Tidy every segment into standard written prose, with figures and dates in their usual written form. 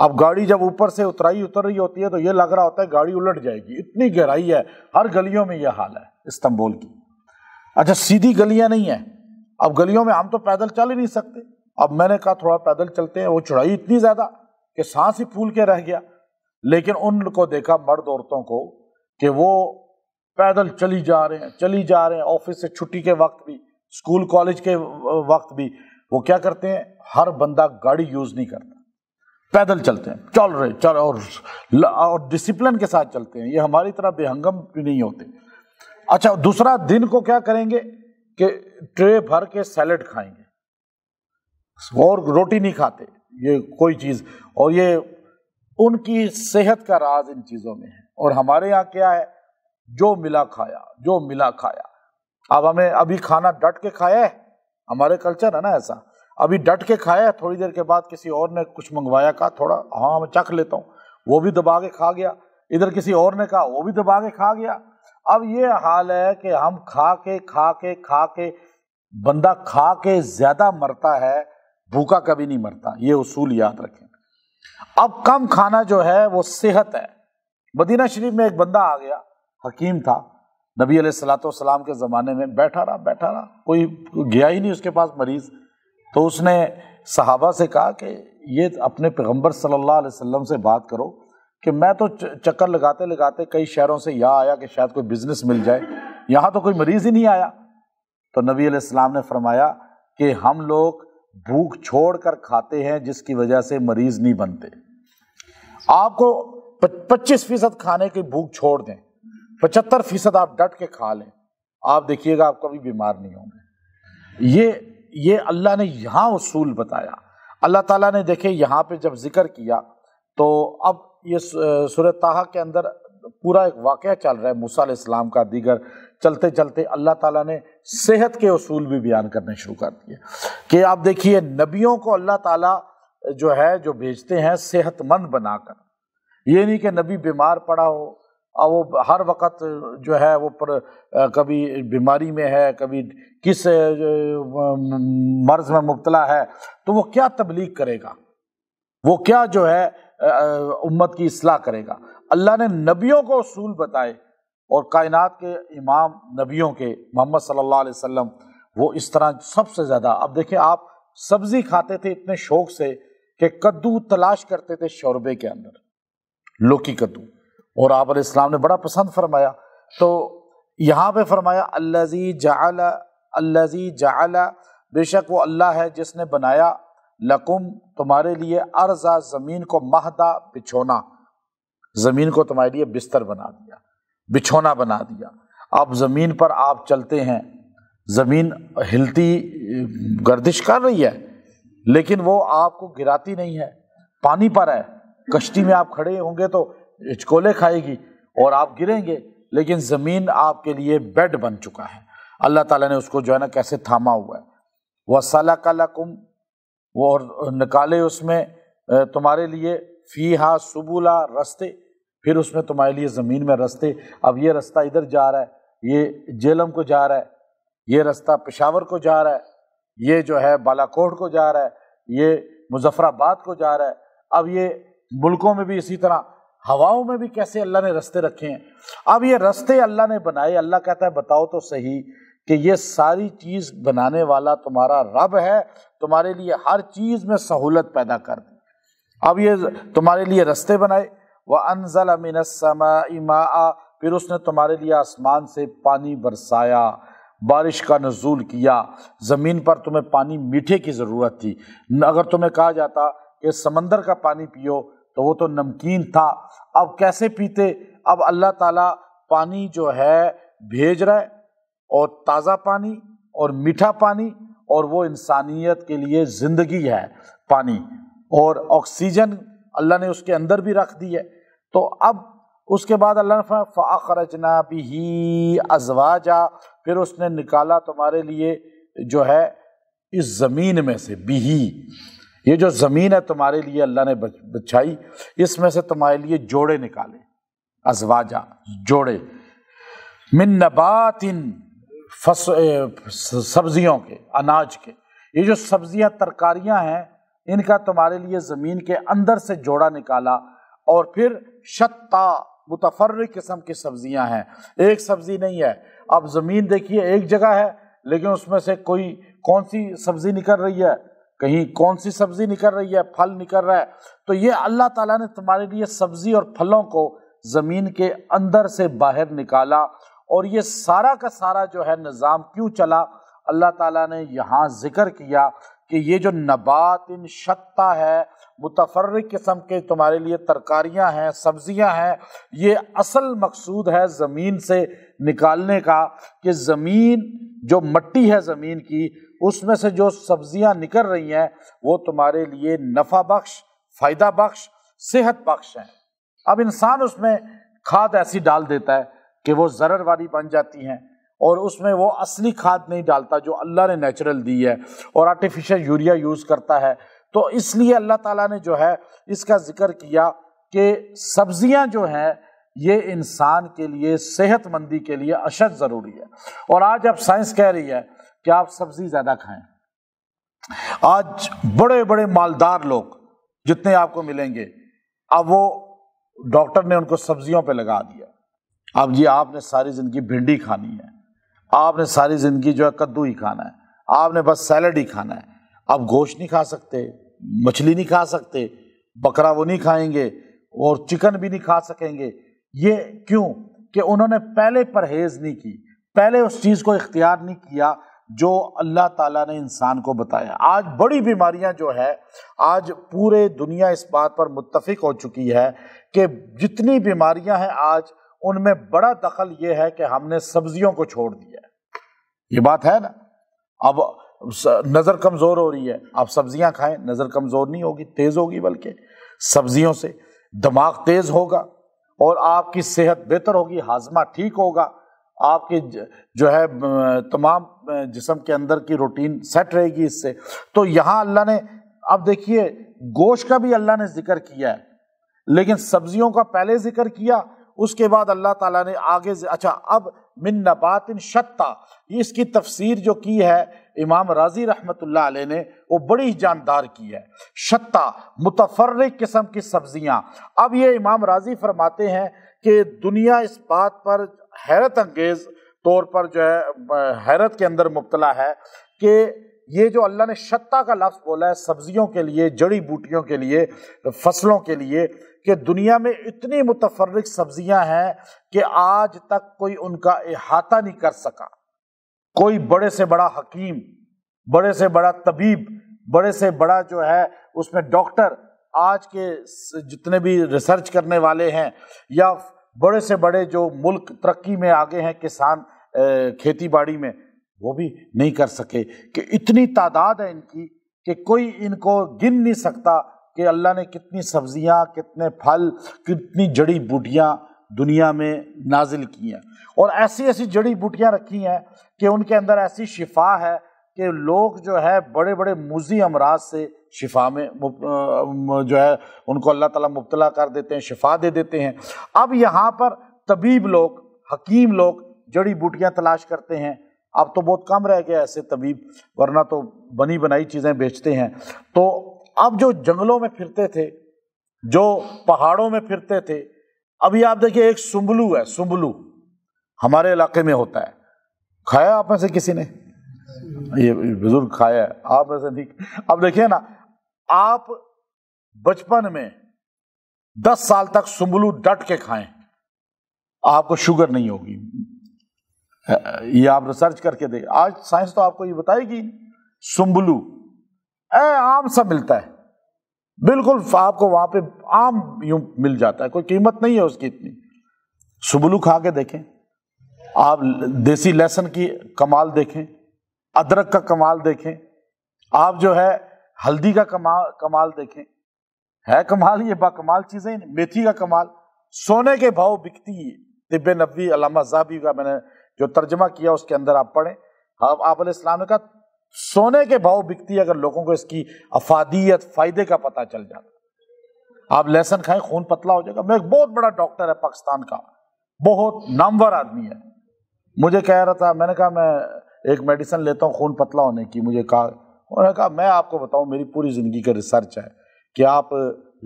اب گاڑی جب اوپر سے اتر رہی ہوتی ہے تو یہ لگ رہا ہوتا ہے گاڑی الٹ جائے گی، اتنی گہرائی ہے، ہر گلیوں میں یہ حال ہے استنبول کی۔ اچھا سیدھی گلیاں نہیں ہیں، اب گلیوں میں ہم تو پیدل چل ہی نہیں سکتے، اب میں نے کہا تھوڑا پیدل چلتے ہیں، وہ چڑھائی اتنی زیادہ کہ سانس ہی پھول کے رہ گیا، لیکن ان کو دیکھا مرد عورتوں کو کہ وہ پیدل چلی جا رہے ہیں، آفس سے چھٹی کے وقت بھی، اسکول کالج کے وقت بھی، وہ کیا کرتے ہیں، ہر بندہ گاڑی یوز نہیں کرتا، پیدل چلتے ہیں، چل اور ڈسپلن کے ساتھ چلتے ہیں، یہ ہماری طرح بے ہنگم بھی نہیں ہوتے۔ اچھا دوسرا دن کو کیا کریں گے کہ ٹرے بھر کے سیلڈ کھائیں گے اور روٹی نہیں کھاتے، یہ کوئی چیز، اور یہ ان کی صحت کا راز ان چیزوں میں ہے۔ اور ہمارے یہاں کیا ہے، جو ملا کھایا۔ اب ہمیں ابھی کھانا ڈٹ کے کھایا ہے، ہمارے کلچر ہے نا ایسا، ابھی ڈٹ کے کھایا ہے، تھوڑی دیر کے بعد کسی اور نے کچھ منگوایا، کہا تھوڑا ہاں میں چکھ لیتا ہوں، وہ بھی دبا کے کھا گیا، ادھر کسی اور نے کہا وہ بھی دبا کے کھا گیا۔ اب یہ حال ہے کہ ہم کھا کے بندہ کھا کے زیادہ مرتا ہے، بھوکا کبھی نہیں مرتا، یہ اصول یاد رکھیں۔ اب کم کھانا جو ہے وہ صحت ہے۔ مدینہ شریف میں ایک بندہ آ گیا، حکیم تھا، نبی علیہ الصلوۃ والسلام کے زمانے میں، بیٹھا رہا، کوئی گیا ہی نہیں اس کے پاس مریض، تو اس نے صحابہ سے کہا کہ یہ اپنے پیغمبر صلی اللہ علیہ وسلم سے بات کرو کہ میں تو چکر لگاتے کئی شہروں سے یہاں آیا کہ شاید کوئی بزنس مل جائے، یہاں تو کوئی مریض ہی نہیں آیا۔ تو نبی علیہ السلام نے فرمایا کہ ہم لوگ بھوک چھوڑ کر کھاتے ہیں جس کی وجہ سے مریض نہیں بنتے۔ آپ کو 25% کھانے کی بھوک چھوڑ دیں، 75% آپ ڈٹ کے کھا لیں، آپ دیکھیے گا آپ کبھی بیمار نہیں ہوں گے۔ یہ اللہ نے یہاں اصول بتایا۔ اللہ تعالیٰ نے دیکھے یہاں پہ جب ذکر کیا تو اب یہ سورہ طٰہٰ کے اندر پورا ایک واقعہ چل رہا ہے موسیٰ علیہ السلام کا، دیگر چلتے چلتے اللہ تعالیٰ نے صحت کے اصول بھی بیان کرنے شروع کر دیے کہ آپ دیکھیے نبیوں کو اللہ تعالیٰ جو بھیجتے ہیں صحت مند بنا کر، یہ نہیں کہ نبی بیمار پڑا ہو اور وہ ہر وقت وہ کبھی بیماری میں ہے، کبھی کس مرض میں مبتلا ہے، تو وہ کیا تبلیغ کرے گا، وہ کیا امت کی اصلاح کرے گا۔ اللہ نے نبیوں کو اصول بتائے، اور کائنات کے امام نبیوں کے محمد صلی اللہ علیہ وسلم وہ اس طرح سب سے زیادہ، اب دیکھیں آپ سبزی کھاتے تھے اتنے شوق سے کہ کدو تلاش کرتے تھے شوربے کے اندر، لوکی کدو، اور آپ علیہ السلام نے بڑا پسند فرمایا۔ تو یہاں پہ فرمایا الذی جعل، بے شک وہ اللہ ہے جس نے بنایا، لکم تمہارے لیے، ارضا زمین کو، مہدا بچھونا، زمین کو تمہارے لیے بستر بنا دیا، بچھونا بنا دیا۔ اب زمین پر آپ چلتے ہیں، زمین ہلتی گردش کر رہی ہے لیکن وہ آپ کو گراتی نہیں ہے، پانی پر ہے، کشتی میں آپ کھڑے ہوں گے تو ہچکولے کھائے گی اور آپ گریں گے، لیکن زمین آپ کے لیے بیڈ بن چکا ہے۔ اللہ تعالیٰ نے اس کو کیسے تھاما ہوا ہے۔ وَسَلَكَ لَكُمْ، وہ نکالے اس میں تمہارے لیے، فیہا سبلا، رستے، پھر اس میں تمہارے لیے زمین میں رستے۔ اب یہ رستہ ادھر جا رہا ہے، یہ جیلم کو جا رہا ہے، یہ رستہ پشاور کو جا رہا ہے، یہ بالاکوٹ کو جا رہا ہے، یہ مظفر آباد کو جا رہا ہے۔ اب یہ ملکوں میں بھی اسی طرح، ہواؤں میں بھی کیسے اللہ نے رستے رکھے ہیں۔ اب یہ رستے اللہ نے بنائے، اللہ کہتا ہے بتاؤ تو صحیح کہ یہ ساری چیز بنانے والا تمہارا رب ہے، تمہارے لیے ہر چیز میں سہولت پیدا کر دی۔ اب یہ تمہارے لیے رستے بنائے، وَأَنزَلَ مِنَ السَّمَاءِ مَاءً، پھر اس نے تمہارے لیے آسمان سے پانی برسایا، بارش کا نزول کیا۔ زمین پر تمہیں پانی میٹھے کی ضرورت تھی، اگر تمہیں کہا جاتا کہ سمندر کا پانی پیو تو وہ تو نمکین تھا، اب کیسے پیتے؟ اب اللہ تعالیٰ پانی بھیج رہا ہے، اور تازہ پانی اور میٹھا پانی، اور وہ انسانیت کے لیے زندگی ہے پانی، اور آکسیجن اللہ نے اس کے اندر بھی رکھ دی ہے۔ تو اب اس کے بعد اللہ نے فرمایا فَأَخْرَجْنَا بِهِ أَزْوَاجًا، پھر اس نے نکالا تمہارے لیے اس زمین میں سے، یہ جو زمین ہے تمہارے لیے اللہ نے بچھائی، اس میں سے تمہارے لیے جوڑے نکالے، ازواجا، جوڑے، من نبات، سبزیوں کے، اناج کے۔ یہ جو سبزیاں ترکاریاں ہیں ان کا تمہارے لیے زمین کے اندر سے جوڑا نکالا، اور پھر شتا متفرق قسم کی سبزیاں ہیں، ایک سبزی نہیں ہے۔ اب زمین دیکھیے ایک جگہ ہے لیکن اس میں سے کوئی کون سی سبزی نکل رہی ہے، کہیں کون سی سبزی نکل رہی ہے، پھل نکل رہا ہے۔ تو یہ اللہ تعالیٰ نے تمہارے لیے سبزی اور پھلوں کو زمین کے اندر سے باہر نکالا، اور یہ سارا کا سارا جو ہے نظام کیوں چلا، اللہ تعالیٰ نے یہاں ذکر کیا کہ یہ جو نبات ان شتا ہے، متفرق قسم کے تمہارے لیے ترکاریاں ہیں، سبزیاں ہیں، یہ اصل مقصود ہے زمین سے نکالنے کا، کہ زمین جو مٹی ہے زمین کی، اس میں سے جو سبزیاں نکل رہی ہیں وہ تمہارے لیے نفع بخش، فائدہ بخش، صحت بخش ہیں۔ اب انسان اس میں کھاد ایسی ڈال دیتا ہے کہ وہ ضرر والی بن جاتی ہیں، اور اس میں وہ اصلی کھاد نہیں ڈالتا جو اللہ نے نیچرل دی ہے، اور آرٹیفیشل یوریا یوز کرتا ہے۔ تو اس لیے اللہ تعالیٰ نے جو ہے اس کا ذکر کیا کہ سبزیاں جو ہیں یہ انسان کے لیے صحت مندی کے لیے اشد ضروری ہے۔ اور آج اب سائنس کہہ رہی ہے کہ آپ سبزی زیادہ کھائیں۔ آج بڑے بڑے مالدار لوگ جتنے آپ کو ملیں گے، اب وہ ڈاکٹر نے ان کو سبزیوں پہ لگا دیا۔ اب جی آپ نے ساری زندگی بھنڈی کھانی ہے، آپ نے ساری زندگی جو ہے کدو ہی کھانا ہے، آپ نے بس سیلڈ ہی کھانا ہے، آپ گوشت نہیں کھا سکتے، مچھلی نہیں کھا سکتے، بکرا وہ نہیں کھائیں گے، اور چکن بھی نہیں کھا سکیں گے۔ یہ کیوں؟ کہ انہوں نے پہلے پرہیز نہیں کی، پہلے اس چیز کو اختیار نہیں کیا جو اللہ تعالیٰ نے انسان کو بتایا۔ آج بڑی بیماریاں جو ہے، آج پورے دنیا اس بات پر متفق ہو چکی ہے کہ جتنی بیماریاں ہیں آج ان میں بڑا دخل یہ ہے کہ ہم نے سبزیوں کو چھوڑ دیا ہے۔ یہ بات ہے نا، اب نظر کمزور ہو رہی ہے، آپ سبزیاں کھائیں، نظر کمزور نہیں ہوگی، تیز ہوگی، بلکہ سبزیوں سے دماغ تیز ہوگا اور آپ کی صحت بہتر ہوگی، ہاضمہ ٹھیک ہوگا، آپ کی جو ہے تمام جسم کے اندر کی روٹین سیٹ رہے گی اس سے۔ تو یہاں اللہ نے، اب دیکھیے گوشت کا بھی اللہ نے ذکر کیا ہے، لیکن سبزیوں کا پہلے ذکر کیا، اس کے بعد اللہ تعالیٰ نے آگے اچھا اب من نبات شتا، اس کی تفسیر جو کی ہے امام رازی رحمۃ اللہ علیہ نے، وہ بڑی جاندار کی ہے۔ شتا متفرق قسم کی سبزیاں۔ اب یہ امام رازی فرماتے ہیں کہ دنیا اس بات پر حیرت انگیز طور پر جو ہے حیرت کے اندر مبتلا ہے کہ یہ جو اللہ نے شتا کا لفظ بولا ہے سبزیوں کے لیے، جڑی بوٹیوں کے لیے، فصلوں کے لیے، کہ دنیا میں اتنی متفرق سبزیاں ہیں کہ آج تک کوئی ان کا احاطہ نہیں کر سکا۔ کوئی بڑے سے بڑا حکیم، بڑے سے بڑا طبیب، بڑے سے بڑا جو ہے اس میں ڈاکٹر، آج کے جتنے بھی ریسرچ کرنے والے ہیں، یا بڑے سے بڑے جو ملک ترقی میں آگے ہیں، کسان کھیتی باڑی میں، وہ بھی نہیں کر سکے کہ اتنی تعداد ہے ان کی کہ کوئی ان کو گن نہیں سکتا کہ اللہ نے کتنی سبزیاں، کتنے پھل، کتنی جڑی بوٹیاں دنیا میں نازل کی ہیں، اور ایسی ایسی جڑی بوٹیاں رکھی ہیں کہ ان کے اندر ایسی شفا ہے کہ لوگ جو ہے بڑے بڑے موذی امراض سے شفا میں جو ہے ان کو اللہ تعالیٰ مبتلا کر دیتے ہیں، شفا دے دیتے ہیں۔ اب یہاں پر طبیب لوگ، حکیم لوگ جڑی بوٹیاں تلاش کرتے ہیں۔ اب تو بہت کم رہ گیا ایسے طبیب، ورنہ تو بنی بنائی چیزیں بیچتے ہیں۔ تو اب جو جنگلوں میں پھرتے تھے، جو پہاڑوں میں پھرتے تھے، ابھی آپ دیکھیں ایک سنبلو ہے، سنبلو ہمارے علاقے میں ہوتا ہے، کھایا آپ میں سے کسی نے؟ یہ بزرگ کھایا ہے، آپ میں سے نہیں۔ اب دیکھیں نا، آپ بچپن میں 10 سال تک سنبلو ڈٹ کے کھائیں، آپ کو شوگر نہیں ہوگی۔ یہ آپ ریسرچ کر کے دیکھیں، آج سائنس تو آپ کو یہ بتائے گی۔ سنبلو عام سا ملتا ہے، بالکل آپ کو وہاں پہ عام یوں مل جاتا ہے، کوئی قیمت نہیں ہے اس کی اتنی۔ سنبلو کھا کے دیکھیں آپ، دیسی لہسن کی کمال دیکھیں، ادرک کا کمال دیکھیں، آپ جو ہے ہلدی کا کمال دیکھیں، ہے کمال، یہ با کمال چیزیں۔ میتھی کا کمال، سونے کے بھاؤ بکتی ہے۔ طب نبوی علامہ زاہبی کا میں نے جو ترجمہ کیا اس کے اندر آپ پڑھیں، آپ علیہ السلام نے کہا سونے کے بھاؤ بکتی ہے اگر لوگوں کو اس کی افادیت، فائدے کا پتہ چل جاتا۔ آپ لہسن کھائیں، خون پتلا ہو جائے گا۔ میں ایک بہت بڑا ڈاکٹر ہے پاکستان کا، بہت نامور آدمی ہے، مجھے کہہ رہا تھا، میں نے کہا میں ایک میڈیسن لیتا ہوں خون پتلا ہونے کی، مجھے کہا انہوں نے کہا میں آپ کو بتاؤں میری پوری زندگی کا ریسرچ ہے کہ آپ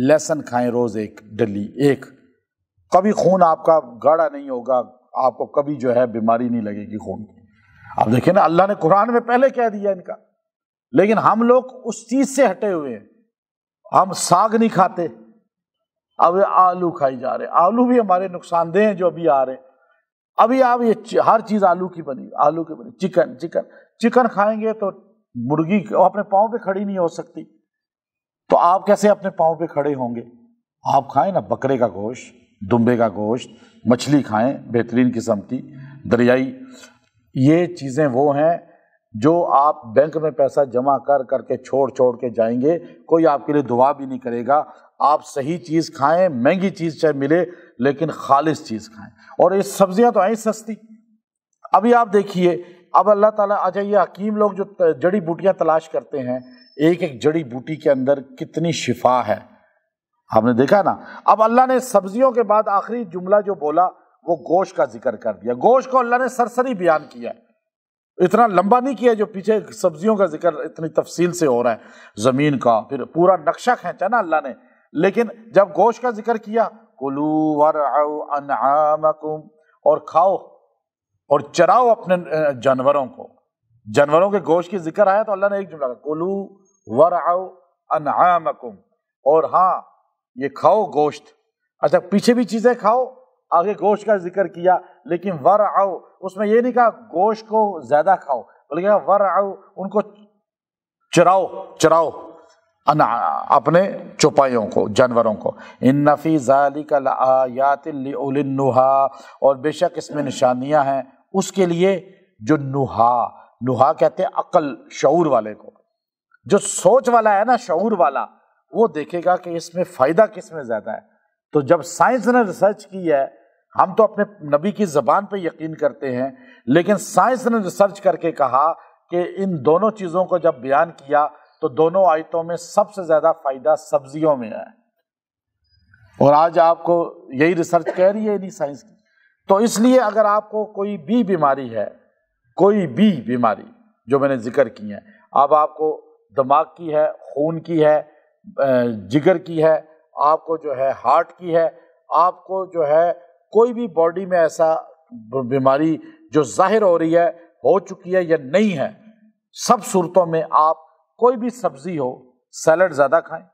لہسن کھائیں روز ایک ڈلی ایک، کبھی خون آپ کا گاڑھا نہیں ہوگا، آپ کو کبھی جو ہے بیماری نہیں لگے گی خون کی۔ اب دیکھیں نا اللہ نے قرآن میں پہلے کہہ دیا ان کا، لیکن ہم لوگ اس چیز سے ہٹے ہوئے ہیں، ہم ساگ نہیں کھاتے، اب آلو کھائی جا رہے ہیں، آلو بھی ہمارے نقصان دہ ہیں جو ابھی آ رہے ہیں، ابھی آپ یہ ہر چیز آلو کی بنی، آلو کی بنی، چکن کھائیں گے تو مرغی اپنے پاؤں پہ کھڑی نہیں ہو سکتی، تو آپ کیسے اپنے پاؤں پہ کھڑے ہوں گے؟ آپ کھائیں نا بکرے کا گوشت، دمبے کا گوشت، مچھلی کھائیں بہترین قسم کی دریائی، یہ چیزیں وہ ہیں جو آپ بینک میں پیسہ جمع کر کے چھوڑ کے جائیں گے، کوئی آپ کے لیے دعا بھی نہیں کرے گا۔ آپ صحیح چیز کھائیں، مہنگی چیز چاہے ملے لیکن خالص چیز کھائیں، اور یہ سبزیاں تو ہیں سستی۔ ابھی آپ دیکھیے اب اللہ تعالیٰ، اچھا یہ حکیم لوگ جو جڑی بوٹیاں تلاش کرتے ہیں، ایک ایک جڑی بوٹی کے اندر کتنی شفا ہے، آپ نے دیکھا نا۔ اب اللہ نے سبزیوں کے بعد آخری جملہ جو بولا وہ گوشت کا ذکر کر دیا۔ گوشت کو اللہ نے سرسری بیان کیا ہے، اتنا لمبا نہیں کیا جو پیچھے سبزیوں کا ذکر اتنی تفصیل سے ہو رہا ہے، زمین کا پھر پورا نقشہ کھینچا نا اللہ نے۔ لیکن جب گوشت کا ذکر کیا، کلوا ورعوا انعامکم، اور کھاؤ اور چراؤ اپنے جانوروں کو، جانوروں کے گوشت کی ذکر آیا تو اللہ نے ایک جملہ کہا کلوا ورعوا انعامکم، اور ہاں یہ کھاؤ گوشت، اچھا پیچھے بھی چیزیں کھاؤ، آگے گوشت کا ذکر کیا، لیکن ورعوا اس میں یہ نہیں کہا گوشت کو زیادہ کھاؤ، بلکہ کہا ورعوا ان کو چراؤ اپنے چوپایوں کو، جانوروں کو۔ ان فی ذلک لآیات لأولی النہی، اور بے شک اس میں نشانیاں ہیں اس کے لیے جو نہا کہتے ہیں عقل، شعور والے کو، جو سوچ والا ہے نا، شعور والا، وہ دیکھے گا کہ اس میں فائدہ کس میں زیادہ ہے۔ تو جب سائنس نے ریسرچ کی ہے، ہم تو اپنے نبی کی زبان پہ یقین کرتے ہیں، لیکن سائنس نے ریسرچ کر کے کہا کہ ان دونوں چیزوں کو جب بیان کیا تو دونوں آیتوں میں سب سے زیادہ فائدہ سبزیوں میں ہے، اور آج آپ کو یہی ریسرچ کہہ رہی ہے نہیں سائنس کی۔ تو اس لیے اگر آپ کو کوئی بھی بیماری ہے، کوئی بھی بیماری جو میں نے ذکر کی ہے، اب آپ کو دماغ کی ہے، خون کی ہے، جگر کی ہے، آپ کو جو ہے ہارٹ کی ہے، آپ کو جو ہے کوئی بھی باڈی میں ایسا بیماری جو ظاہر ہو رہی ہے، ہو چکی ہے یا نہیں ہے، سب صورتوں میں آپ کوئی بھی سبزی ہو، سیلڈ زیادہ کھائیں،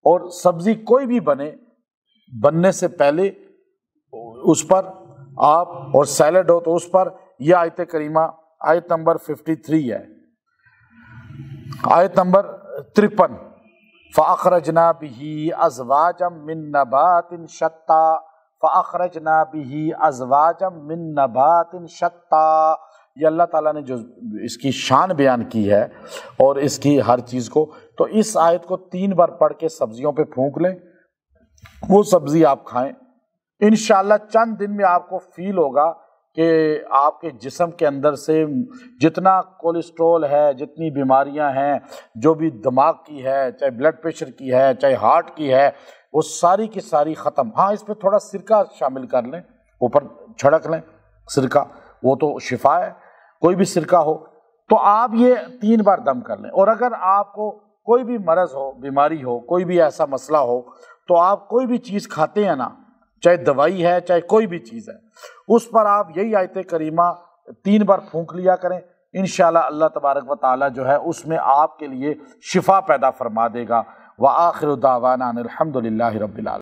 اور سبزی کوئی بھی بننے سے پہلے اس پر آپ، اور سیلڈ ہو تو اس پر یہ آیت کریمہ آیت نمبر 53 ہے، آیت نمبر 53، فَأَخْرَجْنَا بِهِ أَزْوَاجًا مِّن نَّبَاتٍ شَتَّىٰ فَأَخْرَجْنَا بِهِ أَزْوَاجًا مِّن نَّبَاتٍ شَتَّىٰ۔ یہ اللہ تعالیٰ نے جو اس کی شان بیان کی ہے اور اس کی ہر چیز کو، تو اس آیت کو 3 بار پڑھ کے سبزیوں پہ پھونک لیں، وہ سبزی آپ کھائیں، انشاءاللہ چند دن میں آپ کو فیل ہوگا کہ آپ کے جسم کے اندر سے جتنا کولیسٹرول ہے، جتنی بیماریاں ہیں، جو بھی دماغ کی ہے، چاہے بلڈ پریشر کی ہے، چاہے ہارٹ کی ہے، وہ ساری کی ساری ختم۔ ہاں اس پہ تھوڑا سرکہ شامل کر لیں، اوپر چھڑک لیں سرکہ، وہ تو شفا ہے، کوئی بھی سرکہ ہو، تو آپ یہ 3 بار دم کر لیں۔ اور اگر آپ کو کوئی بھی مرض ہو، بیماری ہو، کوئی بھی ایسا مسئلہ ہو، تو آپ کوئی بھی چیز کھاتے ہیں نا، چاہے دوائی ہے چاہے کوئی بھی چیز ہے، اس پر آپ یہی آیت کریمہ 3 بار پھونک لیا کریں، انشاءاللہ اللہ تبارک و تعالی جو ہے اس میں آپ کے لیے شفا پیدا فرما دے گا۔ وآخر دعوانا ان الحمد للہ رب العالمین۔